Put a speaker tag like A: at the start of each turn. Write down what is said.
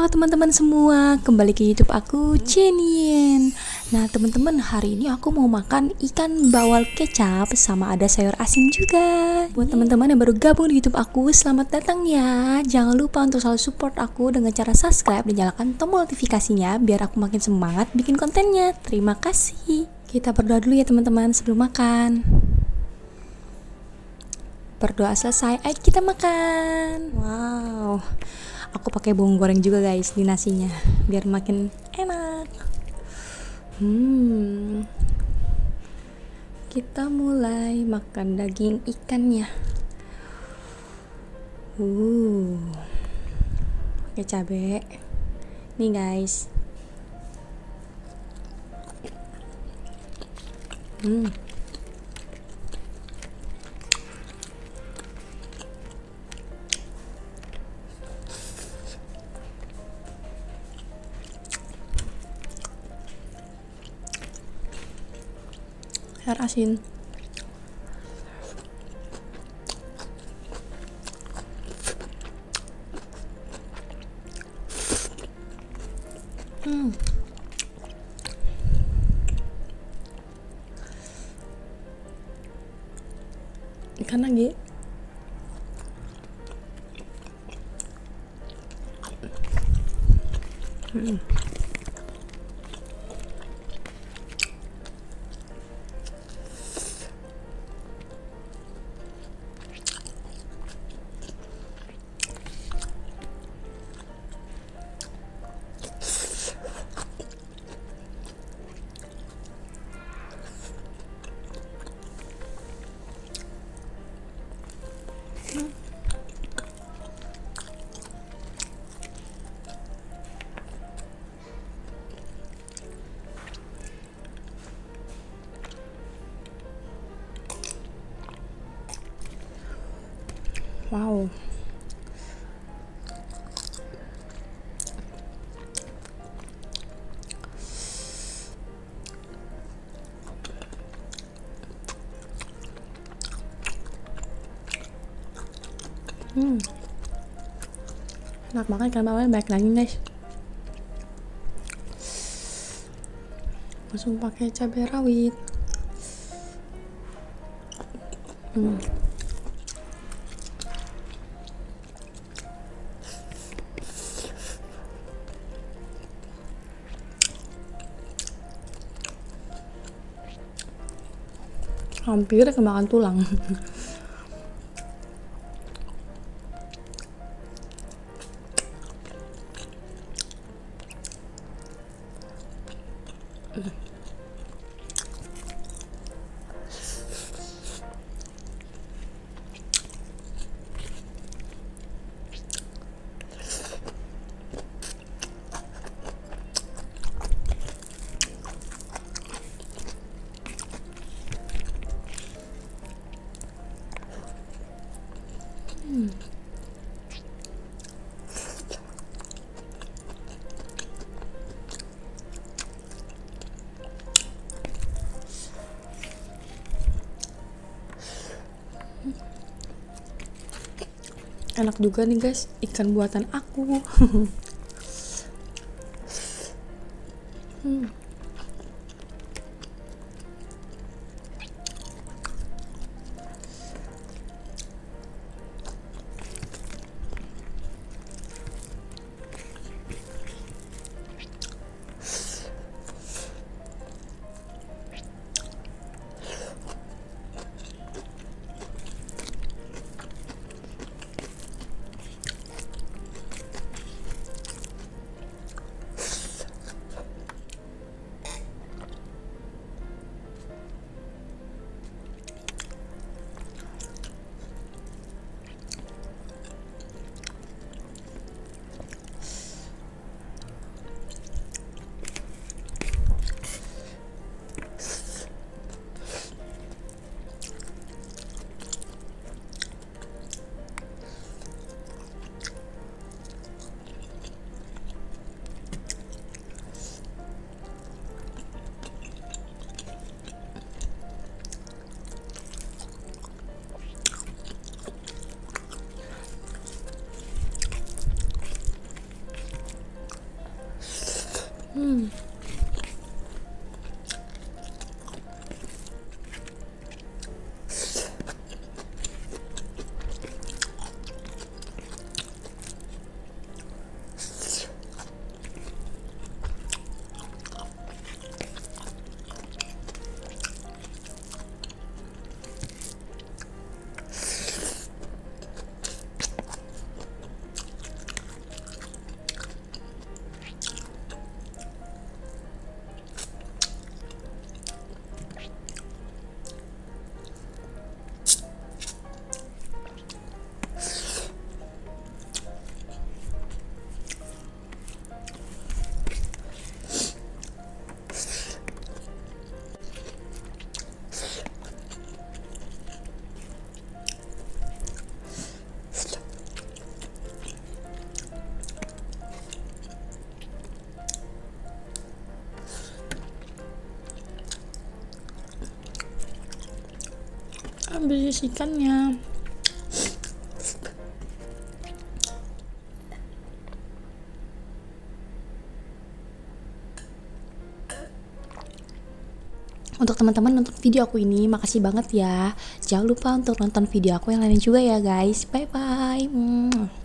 A: Halo teman-teman semua, kembali ke YouTube aku, Jenien. Nah teman-teman, hari ini aku mau makan ikan bawal kecap sama ada sayur asin juga. Buat teman-teman yang baru gabung di YouTube aku, selamat datang ya. Jangan lupa untuk selalu support aku dengan cara subscribe dan nyalakan tombol notifikasinya biar aku makin semangat bikin kontennya. Terima kasih. Kita berdoa dulu ya teman-teman sebelum makan. Berdoa selesai, ayo kita makan. Wow, aku pakai bawang goreng juga guys di nasinya biar makin enak. Kita mulai makan daging ikannya. Pakai cabai nih guys. Sayur asin. Ikan lagi. Wow. Enak banget ikan bawal, baik lagi guys. Langsung pakai cabai rawit. Hampir kemakan tulang. Enak juga nih guys, ikan buatan aku. Habis ikannya. Untuk teman-teman nonton video aku ini, makasih banget ya. Jangan lupa untuk nonton video aku yang lain juga ya guys. Bye bye.